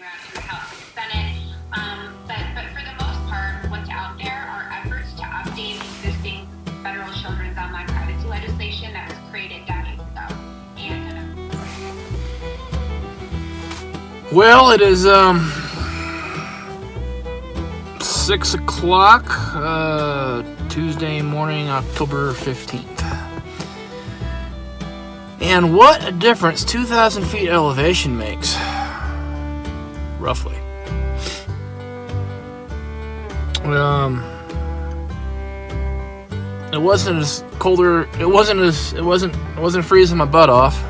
around to the House and Senate. But for the most part, what's out there are efforts to update existing federal children's online privacy legislation that was created decades ago. Well, it is 6 o'clock, Tuesday morning, October 15th. And what a difference 2,000 feet elevation makes, roughly. It wasn't as colder. It wasn't freezing my butt off.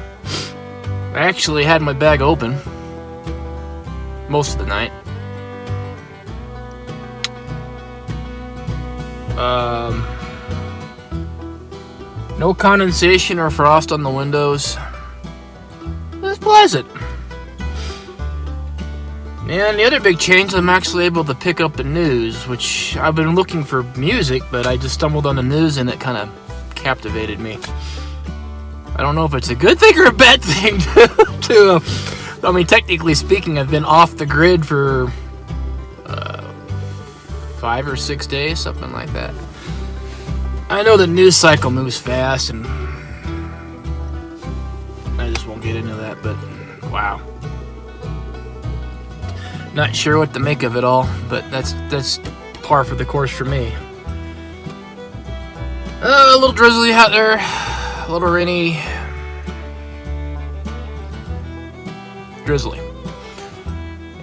I actually had my bag open most of the night. No condensation or frost on the windows. It was pleasant. And the other big change, I'm actually able to pick up the news, which I've been looking for music, but I just stumbled on the news and it kind of captivated me. I don't know if it's a good thing or a bad thing I mean, technically speaking, I've been off the grid for 5 or 6 days, something like that. I know the news cycle moves fast, and I just won't get into that, but wow. Not sure what to make of it all, but that's par for the course for me. A little drizzly out there, a little rainy, drizzly.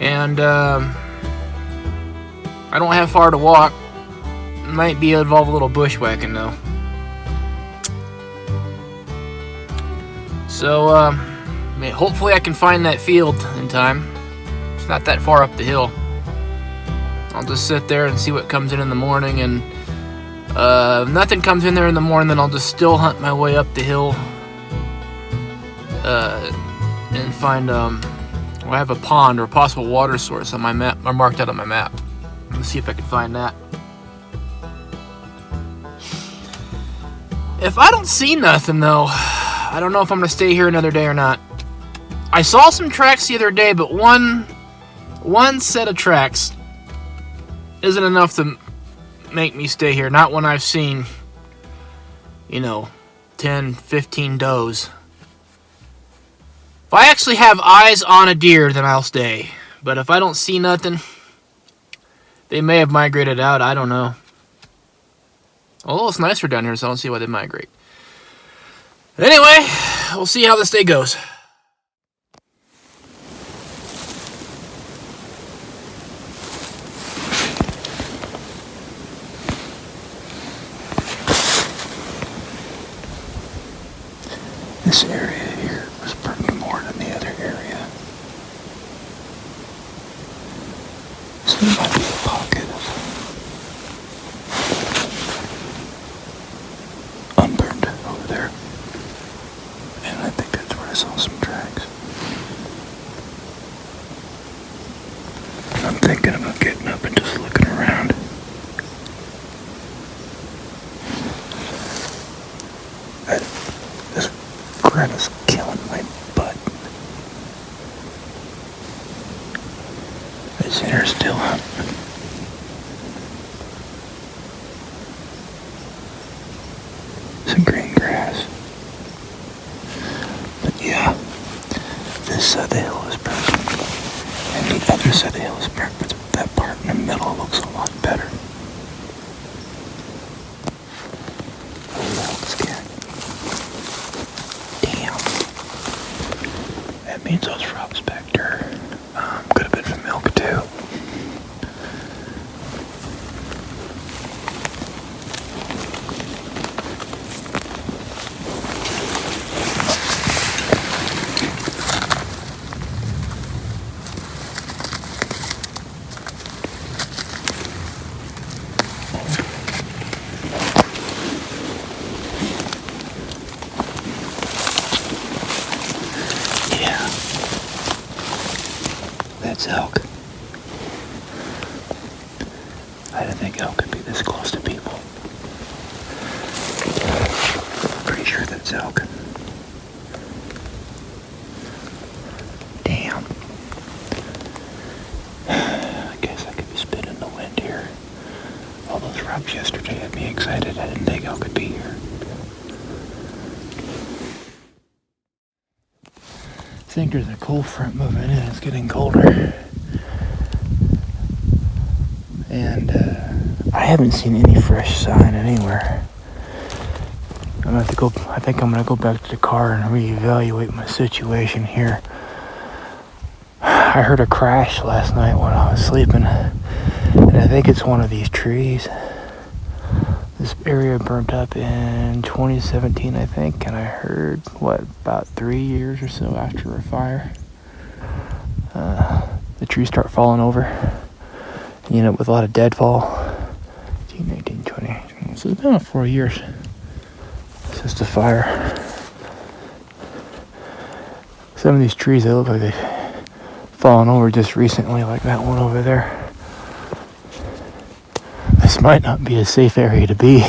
And I don't have far to walk. Might be involve a little bushwhacking though. So hopefully I can find that field in time. It's not that far up the hill. I'll just sit there and see what comes in the morning, and if nothing comes in there in the morning, then I'll just still hunt my way up the hill and find I have a pond or a possible water source on my map, or marked out on my map. Let's see if I can find that. If I don't see nothing though, I don't know if I'm gonna stay here another day or not. I saw some tracks the other day, but one set of tracks isn't enough to make me stay here. Not when I've seen, 10, 15 does. If I actually have eyes on a deer, then I'll stay. But if I don't see nothing, they may have migrated out. I don't know. Although it's nicer down here, so I don't see why they migrate. Anyway, we'll see how this day goes. This area here was burning more than the other area. So there might be a pocket of unburned over there. And I think that's where I saw some tracks. I'm thinking about getting up and just looking around. This crap is killing my butt. I see her still up. Some green grass. But yeah, this side of the hill is burnt. And the other side of the hill is burnt, but that part in the middle looks a lot better. Oh, that looks good. Damn. That means those frogs back there could have been for milk too. That's elk. I didn't think elk could be this close to people. Pretty sure that's elk. Damn. crops yesterday had me excited. I didn't think y'all could be here. I think there's a cold front moving in. It's getting colder. And I haven't seen any fresh sign anywhere. I'm gonna have to go. I think I'm gonna go back to the car and reevaluate my situation here. I heard a crash last night when I was sleeping, and I think it's one of these trees. This area burnt up in 2017, I think, and I heard, about 3 years or so after a fire, the trees start falling over. You know, with a lot of deadfall. 18, 19, 20. So it's been about 4 years since the fire. Some of these trees, they look like they've fallen over just recently, like that one over there. This might not be a safe area to be.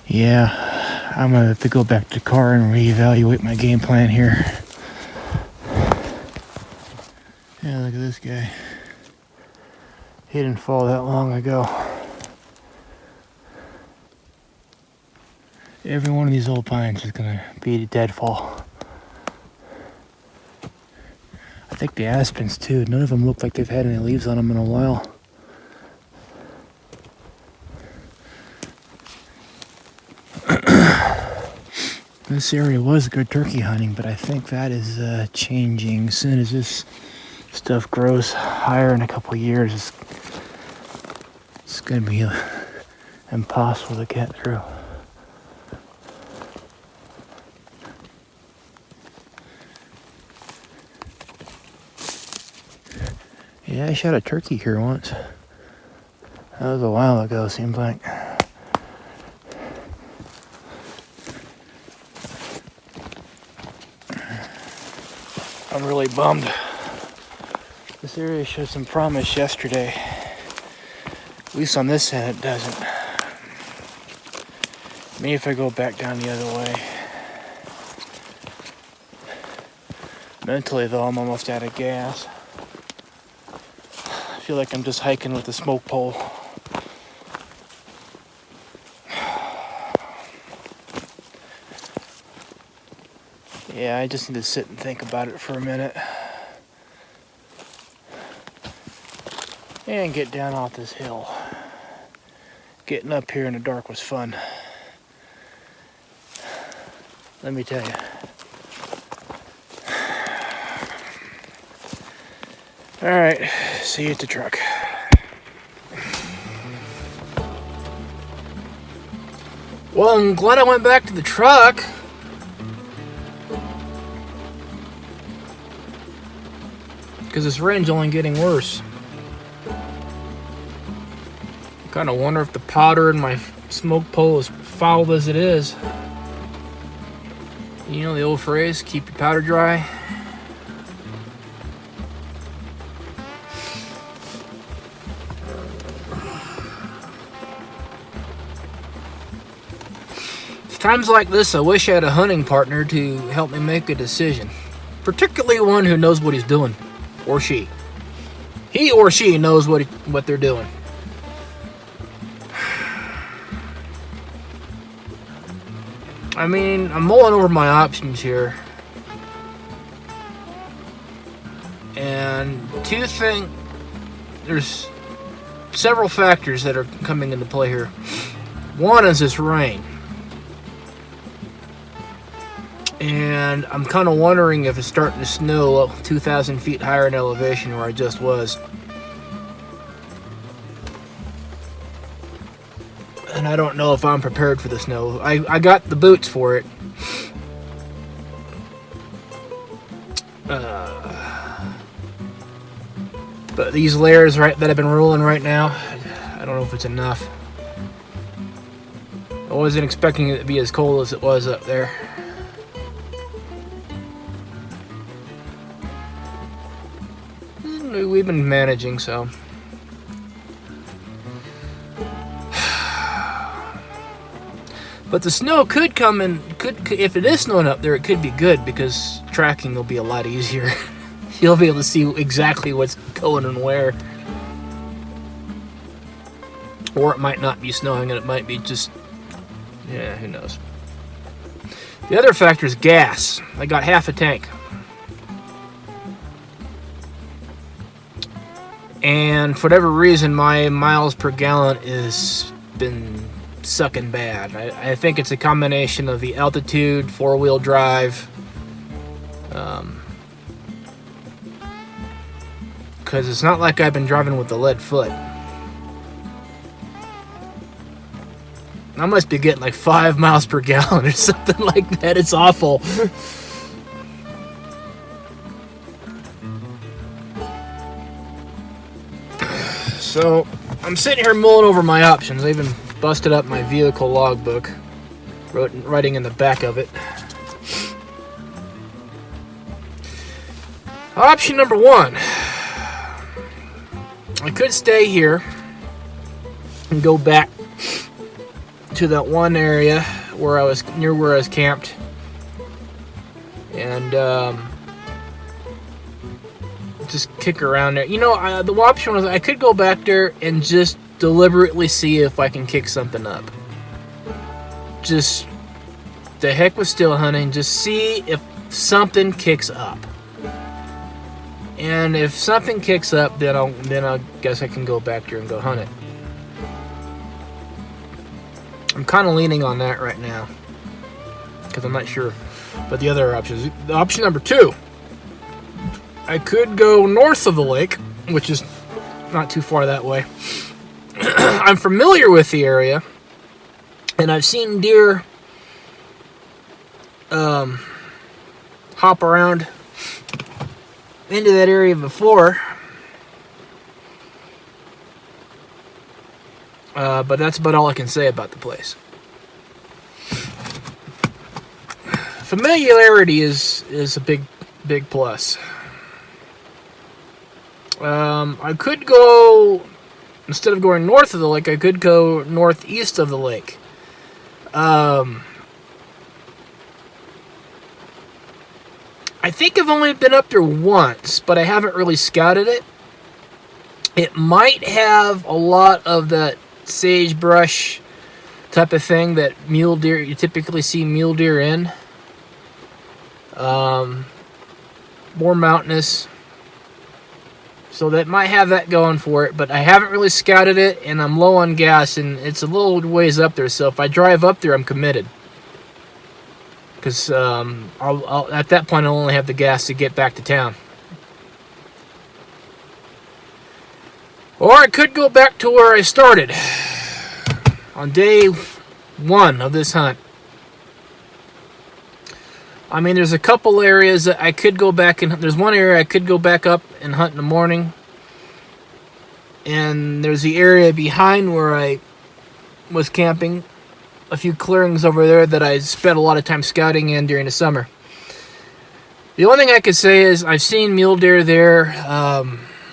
Yeah, I'm gonna have to go back to the car and reevaluate my game plan here. Yeah, look at this guy. He didn't fall that long ago. Every one of these old pines is gonna be a deadfall. I think the aspens too. None of them look like they've had any leaves on them in a while. This area was good turkey hunting, but I think that is changing. As soon as this stuff grows higher in a couple of years, it's going to be impossible to get through. Yeah, I shot a turkey here once. That was a while ago, seems like. I'm really bummed. This area showed some promise yesterday. At least on this end it doesn't. Maybe if I go back down the other way. Mentally though, I'm almost out of gas. I feel like I'm just hiking with a smoke pole. Yeah, I just need to sit and think about it for a minute. And get down off this hill. Getting up here in the dark was fun. Let me tell you. Alright, see you at the truck. Well, I'm glad I went back to the truck. Because this rain's only getting worse. I kind of wonder if the powder in my smoke pole is fouled as it is. You know the old phrase, keep your powder dry. It's times like this I wish I had a hunting partner to help me make a decision. Particularly one who knows what he's doing. Or she. He or she knows what they're doing. I mean, I'm mulling over my options here. And there's several factors that are coming into play here. One is this rain. And I'm kind of wondering if it's starting to snow 2,000 feet higher in elevation where I just was. And I don't know if I'm prepared for the snow. I got the boots for it. But these layers that I've been rolling right now, I don't know if it's enough. I wasn't expecting it to be as cold as it was up there. We've been managing, so. But the snow could come in, if it is snowing up there, it could be good because tracking will be a lot easier. You'll be able to see exactly what's going and where. Or it might not be snowing and it might be just, yeah, who knows. The other factor is gas. I got half a tank. And for whatever reason, my miles per gallon has been sucking bad. I think it's a combination of the altitude, four-wheel drive, because it's not like I've been driving with a lead foot. I must be getting like 5 miles per gallon or something like that. It's awful. So, I'm sitting here mulling over my options. I even busted up my vehicle logbook, writing in the back of it. Option number 1. I could stay here and go back to that one area where I was camped, and just kick around there. You know, the option was I could go back there and just deliberately see if I can kick something up. Just the heck with still hunting. Just see if something kicks up. And if something kicks up, then I guess I can go back there and go hunt it. I'm kind of leaning on that right now because I'm not sure. But the other options, option number 2, I could go north of the lake, which is not too far that way. I'm familiar with the area, and I've seen deer hop around into that area before. But that's about all I can say about the place. Familiarity is a big plus. I could go, instead of going north of the lake, I could go northeast of the lake. I think I've only been up there once, but I haven't really scouted it. It might have a lot of that sagebrush type of thing that mule deer, you typically see mule deer in. More mountainous. So that might have that going for it, but I haven't really scouted it, and I'm low on gas, and it's a little ways up there, so if I drive up there, I'm committed. Because I'll at that point, I'll only have the gas to get back to town. Or I could go back to where I started on day 1 of this hunt. I mean, there's a couple areas that I could go back and there's one area I could go back up and hunt in the morning. And there's the area behind where I was camping, a few clearings over there that I spent a lot of time scouting in during the summer. The only thing I could say is I've seen mule deer there,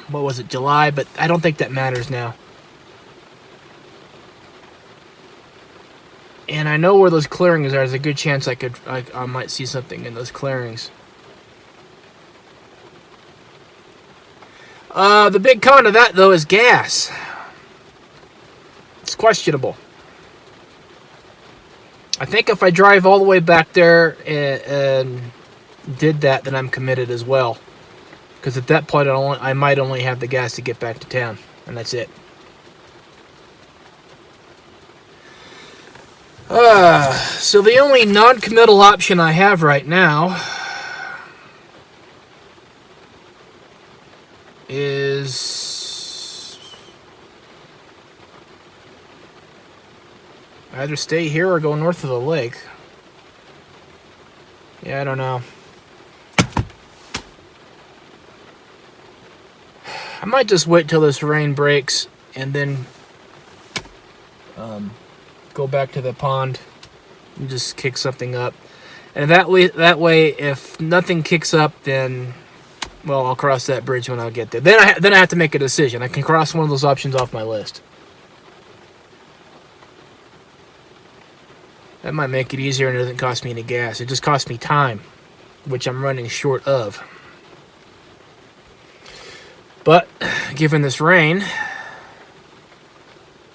what was it, July, but I don't think that matters now. And I know where those clearings are. There's a good chance I might see something in those clearings. The big con of that, though, is gas. It's questionable. I think if I drive all the way back there and did that, then I'm committed as well. Because at that point, I might only have the gas to get back to town. And that's it. So the only non-committal option I have right now is either stay here or go north of the lake. Yeah, I don't know. I might just wait till this rain breaks and then go back to the pond and just kick something up. And that way, if nothing kicks up, then, well, I'll cross that bridge when I get there. Then I have to make a decision. I can cross one of those options off my list. That might make it easier and it doesn't cost me any gas. It just costs me time, which I'm running short of. But given this rain,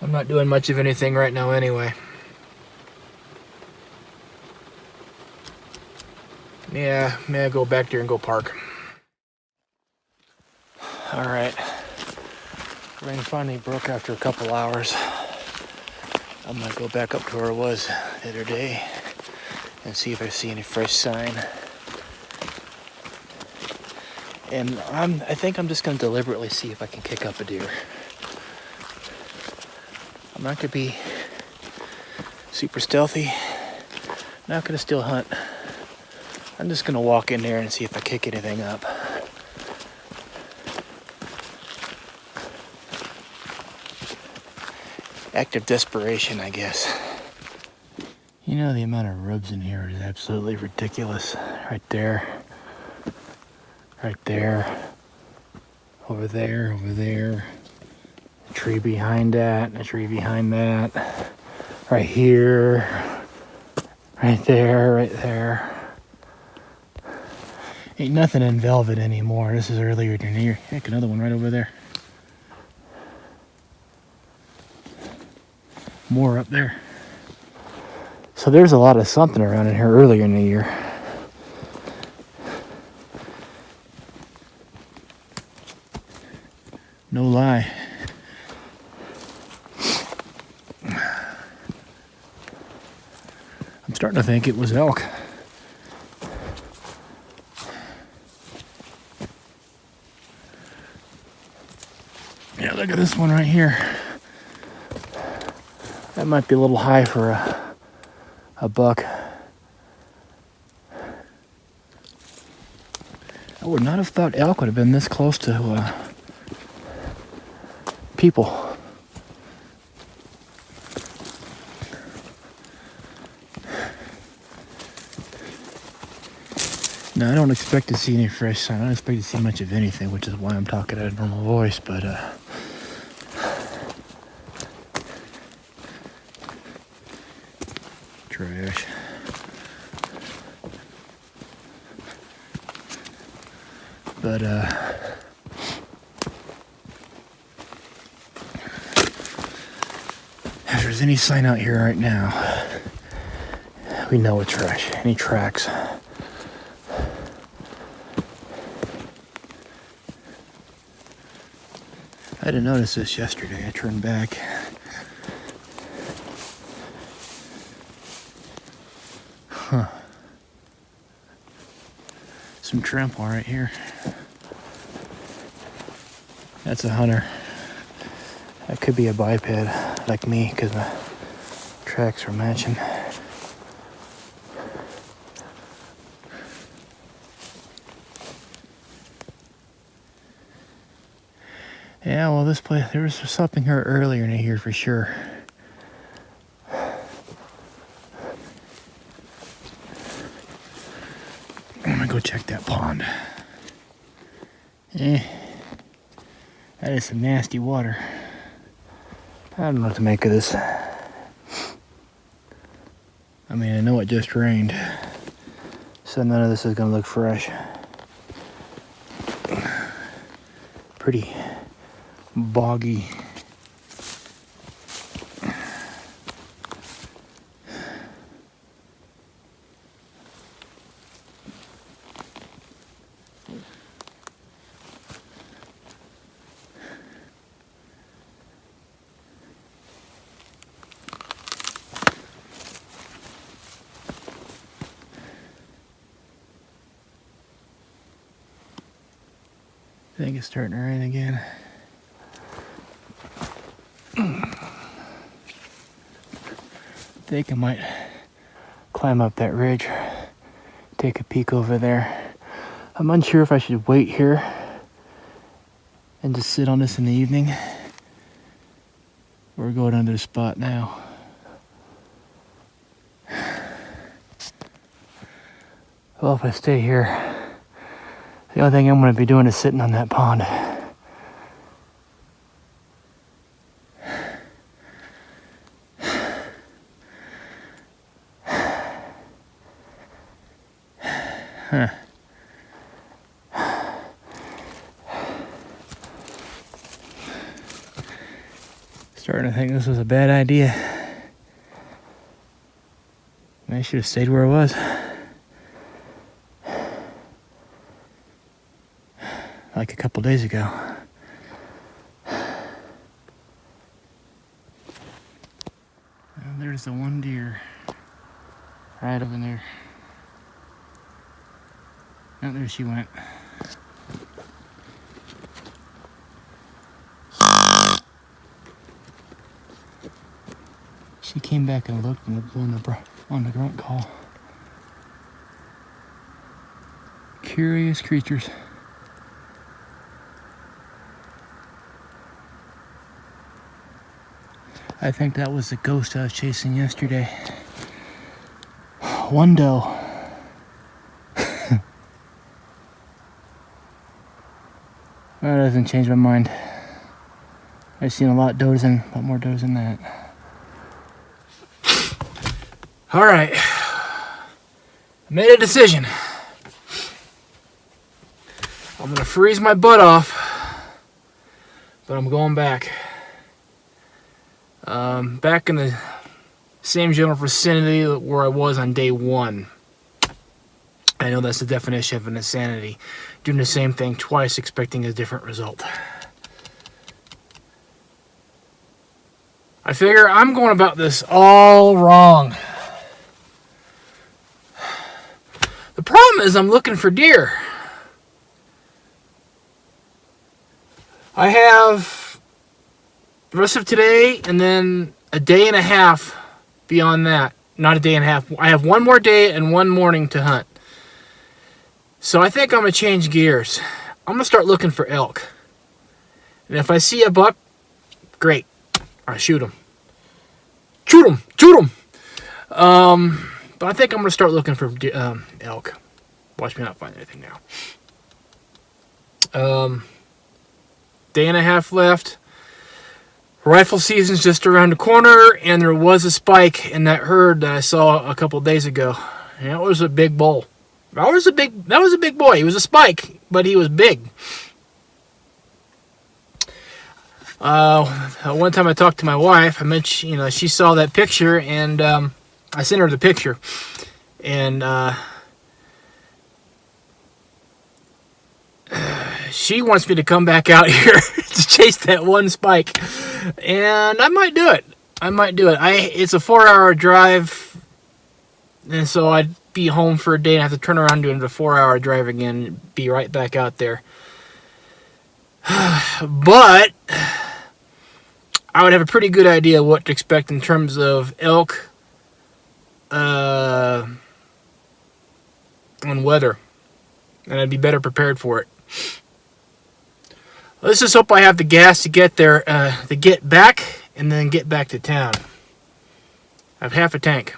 I'm not doing much of anything right now anyway. Yeah, may I go back there and go park. Alright. Rain finally broke after a couple hours. I'm gonna go back up to where I was the other day and see if I see any fresh sign. And I think I'm just gonna deliberately see if I can kick up a deer. I'm not gonna be super stealthy. Not gonna still hunt. I'm just gonna walk in there and see if I kick anything up. Act of desperation, I guess. You know, the amount of rubs in here is absolutely ridiculous. Right there. Right there. Over there, over there. A tree behind that, and a tree behind that. Right here. Right there, right there. Ain't nothing in velvet anymore. This is earlier in the year. Heck, another one right over there. More up there. So there's a lot of something around in here earlier in the year. No lie. I'm starting to think it was elk. Yeah, look at this one right here. That might be a little high for a buck. I would not have thought elk would have been this close to people. Now, I don't expect to see any fresh sign. I don't expect to see much of anything, which is why I'm talking at a normal voice, but trash. But if there's any sign out here right now, we know it's trash. Any tracks. I didn't notice this yesterday. I turned back. Huh. Some trample right here. That's a hunter. That could be a biped like me because my tracks are matching. Yeah, well, this place, there was something here earlier in here for sure. I'm gonna go check that pond. That is some nasty water. I don't know what to make of this. I mean, I know it just rained, so none of this is gonna look fresh. Pretty boggy. I think it's starting to rain again. I think I might climb up that ridge, take a peek over there. I'm unsure if I should wait here and just sit on this in the evening or go to another spot now. Well, if I stay here, the only thing I'm going to be doing is sitting on that pond. Huh. Starting to think this was a bad idea. I should have stayed where I was. Like a couple days ago. Well, there's the one deer. Right over there. Oh, there she went. She came back and looked and blew on the grunt call. Curious creatures. I think that was the ghost I was chasing yesterday. One doe. That doesn't change my mind. I've seen a lot more does than that. All right, I made a decision. I'm gonna freeze my butt off, but I'm going back. Back in the same general vicinity where I was on day 1. I know that's the definition of an insanity. Doing the same thing twice, expecting a different result. I figure I'm going about this all wrong. The problem is I'm looking for deer. I have the rest of today and then a day and a half beyond that. Not a day and a half. I have one more day and one morning to hunt. So I think I'm going to change gears. I'm going to start looking for elk. And if I see a buck, great. I shoot him. Shoot him! Shoot him! But I think I'm going to start looking for elk. Watch me not find anything now. Day and a half left. Rifle season's just around the corner, and there was a spike in that herd that I saw a couple days ago. And it was a big bull. That was a big boy. He was a spike, but he was big. One time I talked to my wife. I mentioned, she saw that picture, and I sent her the picture, and she wants me to come back out here to chase that one spike, and I might do it. It's a 4-hour drive, and so I'd be home for a day and have to turn around doing the 4-hour drive again and be right back out there. But I would have a pretty good idea what to expect in terms of elk and weather, and I'd be better prepared for it. Let's just hope I have the gas to get there, to get back, and then get back to town. I have half a tank,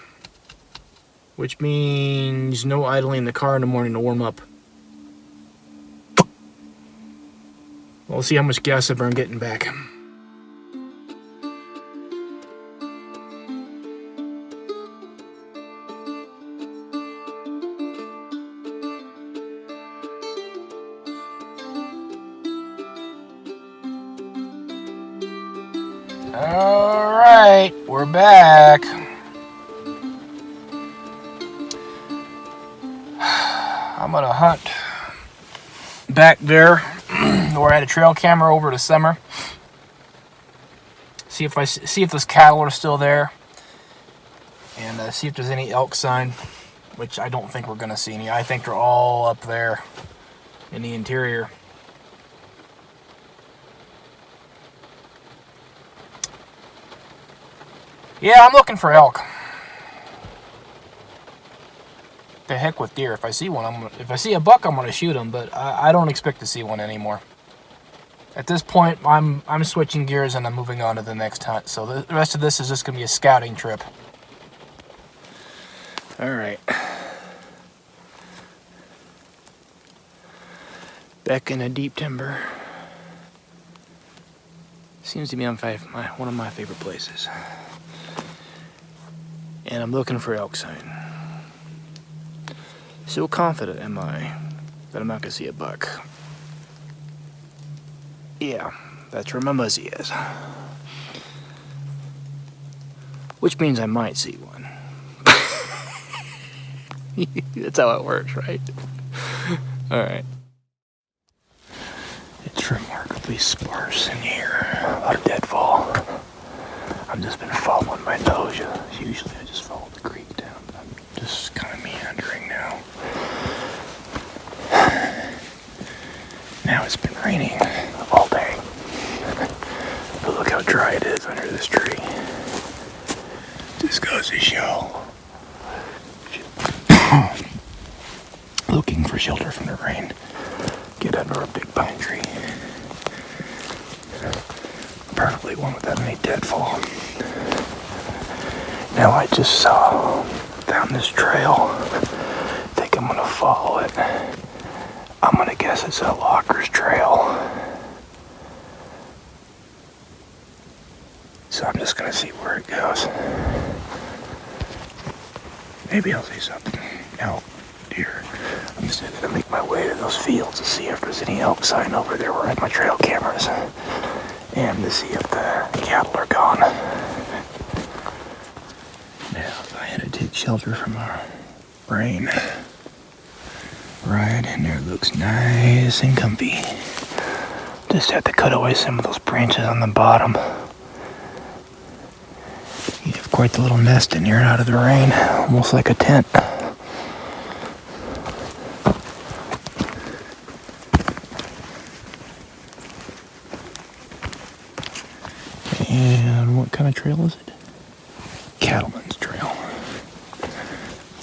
which means no idling the car in the morning to warm up. We'll see how much gas I burn getting back. All right, we're back. I'm gonna hunt back there where I had a trail camera over the summer. See if those cattle are still there, and see if there's any elk sign, which I don't think we're gonna see any. I think they're all up there in the interior. Yeah, I'm looking for elk. The heck with deer. If I see one, if I see a buck, I'm gonna shoot him. But I don't expect to see one anymore. At this point, I'm switching gears and I'm moving on to the next hunt. So the rest of this is just gonna be a scouting trip. All right. Back in the deep timber. Seems to be on one of my favorite places. And I'm looking for elk sign. So confident am I that I'm not gonna see a buck. Yeah, that's where my Muzzy is. Which means I might see one. That's how it works, right? Alright. It's remarkably sparse in here. A lot of deadfall. I've just been following my nose. Usually I just follow the creek down, but I'm just kind of meandering now. Now it's been raining all day. But look how dry it is under this tree. Just goes to show. Looking for shelter from the rain. Get under a big pine tree. Perfectly one without any deadfall. Now I just found this trail. Think I'm gonna follow it. I'm gonna guess it's a Locker's trail. So I'm just gonna see where it goes. Maybe I'll see something. Elk, deer. I'm just gonna make my way to those fields to see if there's any elk sign over there where I have my trail cameras. And to see if the cattle are gone. Now, if I had to take shelter from our rain, right in there looks nice and comfy. Just have to cut away some of those branches on the bottom. You have quite the little nest in here out of the rain, almost like a tent. And what kind of trail is it? Cattleman's trail.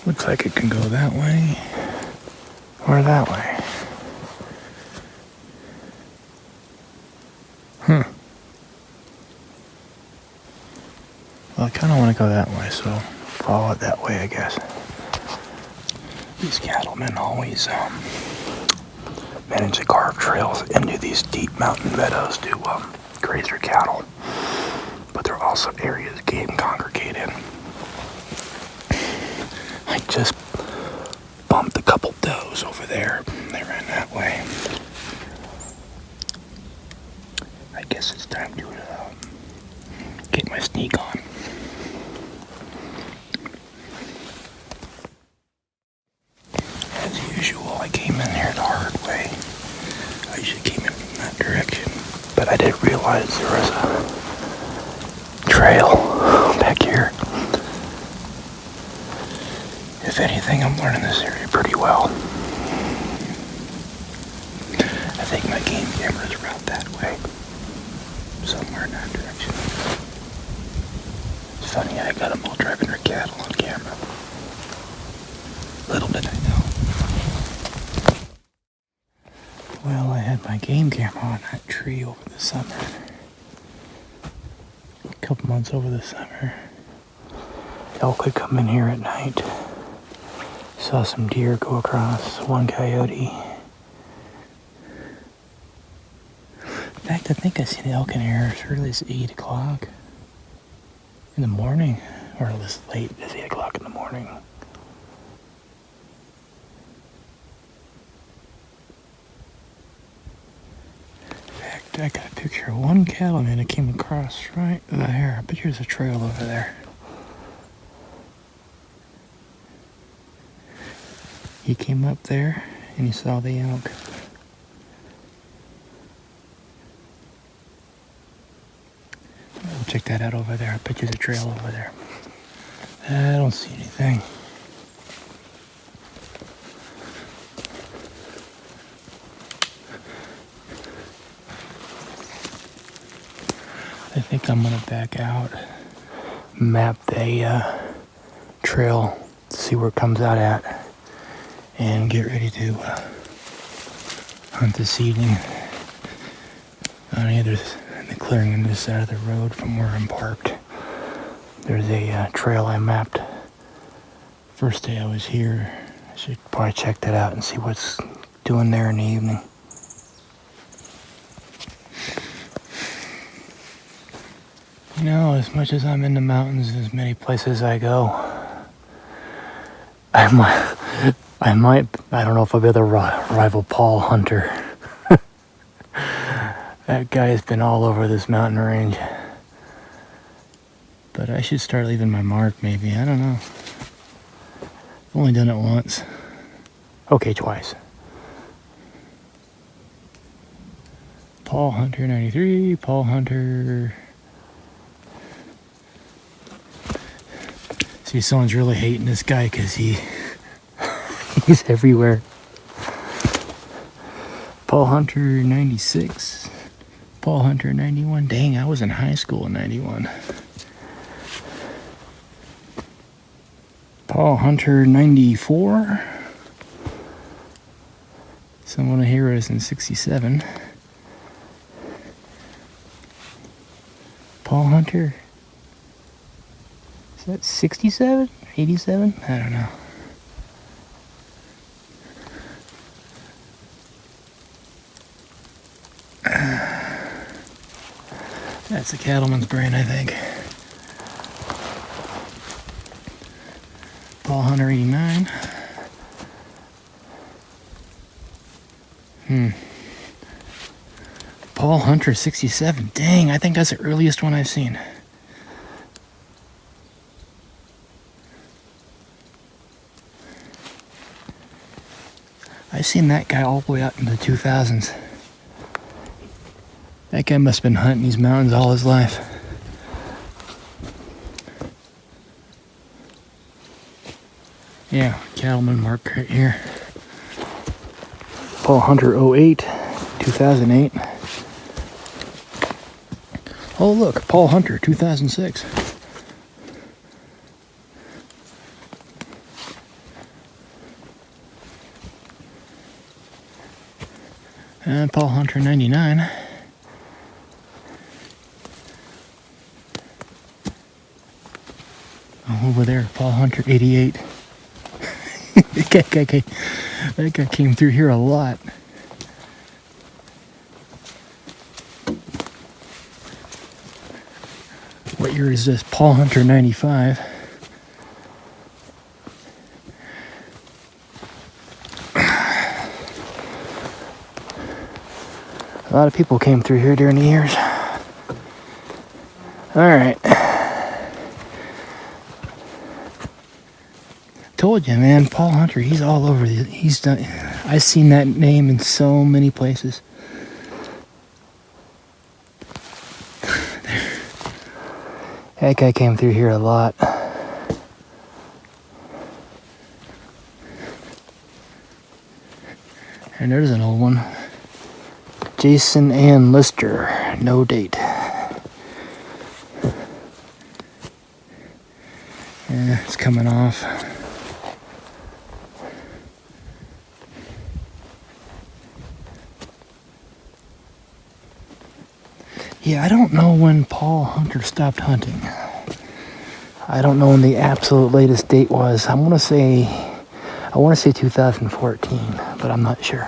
Looks like it can go that way or that way. Well, I kind of want to go that way, so follow it that way, I guess. These cattlemen always manage to carve trails into these deep mountain meadows to graze their cattle. But there are also areas game congregate in. I just bumped a couple does over there. They ran that way. I guess it's time to get my sneak on. As usual, I came in here the hard way. I usually came in from that direction. But I didn't realize there was a trail back here. If anything, I'm learning this area pretty well. I think my game camera's around that way. Somewhere in that direction. It's funny, I got them all driving their cattle on camera. Little did I know. Well, I had my game camera on that tree over the summer. A couple months over the summer. Elk would come in here at night. Saw some deer go across, one coyote. In fact, I think I seen elk in here as early as 8 o'clock in the morning, or as late as 8 o'clock in the morning. In fact, I got a picture of one cattleman that came across right there. I bet there's a trail over there. He came up there and he saw the elk. We'll check that out over there. I bet there's a trail over there. I don't see anything. I think I'm gonna back out, map the trail, see where it comes out at, and get ready to hunt this evening on either in the clearing on this side of the road from where I'm parked. There's a trail I mapped first day I was here. I should probably check that out and see what's doing there in the evening. You know, as much as I'm in the mountains, as many places I go, I don't know if I'll be able to rival Paul Hunter. That guy has been all over this mountain range. But I should start leaving my mark, maybe. I don't know. I've only done it once. Okay, twice. Paul Hunter 93, Paul Hunter. See, someone's really hating this guy because he's everywhere. Paul Hunter 96, Paul Hunter 91. Dang, I was in high school in 91. Paul Hunter 94. Someone here is in 67. Paul Hunter. Is that 67? 87? I don't know. That's a cattleman's brain, I think. Paul Hunter 89. Paul Hunter 67. Dang, I think that's the earliest one I've seen. I've seen that guy all the way out in the 2000s. That guy must have been hunting these mountains all his life. Yeah, cattleman mark right here. Paul Hunter 08, 2008. Oh look, Paul Hunter 2006. And Paul Hunter 99. Oh, over there, Paul Hunter 88. That guy came through here a lot. What year is this? Paul Hunter 95. A lot of people came through here during the years. Alright. Told you, man, Paul Hunter, he's all over. He's done. I've seen that name in so many places. That guy came through here a lot. And there's an old one. Jason Ann Lister, no date. Yeah, it's coming off. Yeah, I don't know when Paul Hunter stopped hunting. I don't know when the absolute latest date was. I want to say 2014, but I'm not sure.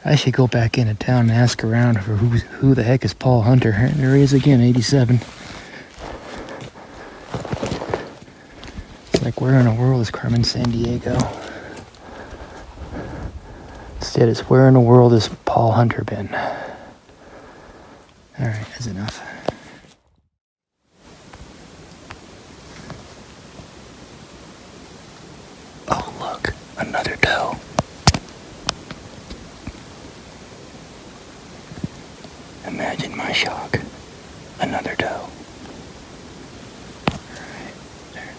I should go back into town and ask around for who the heck is Paul Hunter. There he is again, 87. It's like, where in the world is Carmen Sandiego? Instead, it's where in the world has Paul Hunter been? Alright, that's enough. Oh, look, another doe. Imagine my shock. Another doe. Alright, there.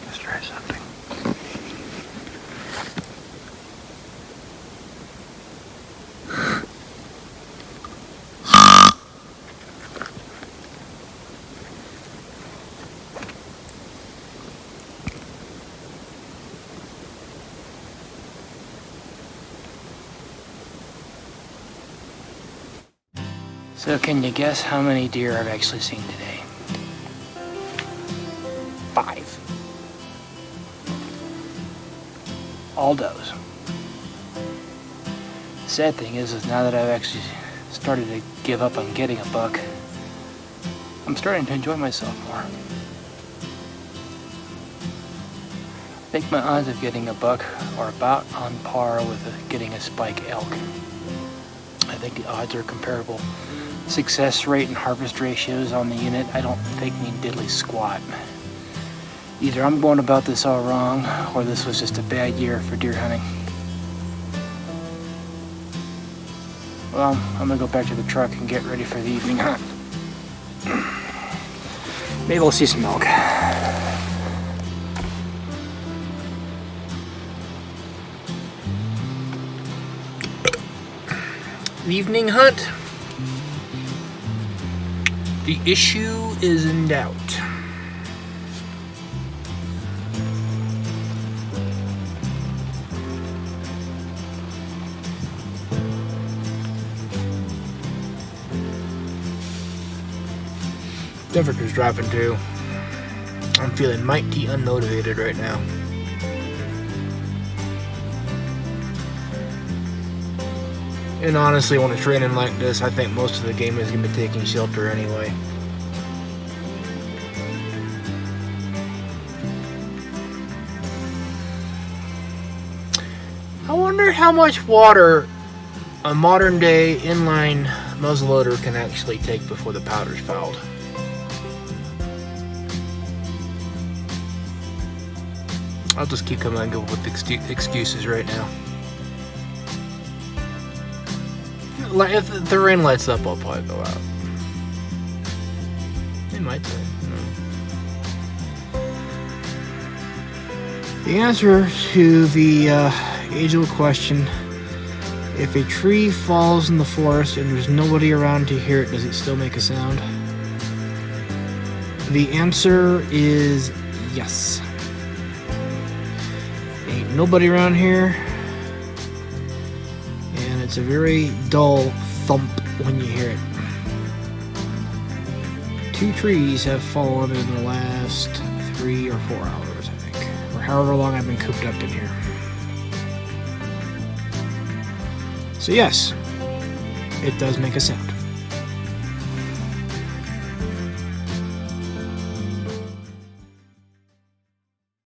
Let's try something. So can you guess how many deer I've actually seen today? 5. All does. Sad thing is now that I've actually started to give up on getting a buck, I'm starting to enjoy myself more. I think my odds of getting a buck are about on par with getting a spike elk. I think the odds are comparable. Success rate and harvest ratios on the unit, I don't think mean diddly squat. Either I'm going about this all wrong, or this was just a bad year for deer hunting. Well, I'm gonna go back to the truck and get ready for the evening hunt. Maybe we'll see some elk. Evening hunt. The issue is in doubt. Temperature's dropping too. I'm feeling mighty unmotivated right now. And honestly, when it's raining like this, I think most of the game is going to be taking shelter anyway. I wonder how much water a modern day inline muzzleloader can actually take before the powder's fouled. I'll just keep coming and go with excuses right now. If the rain lights up, I'll probably go out. It might be. The answer to the age-old question, if a tree falls in the forest and there's nobody around to hear it, does it still make a sound? The answer is yes. Ain't nobody around here. It's a very dull thump when you hear it. 2 trees have fallen in the last 3 or 4 hours, I think. Or however long I've been cooped up in here. So yes, it does make a sound.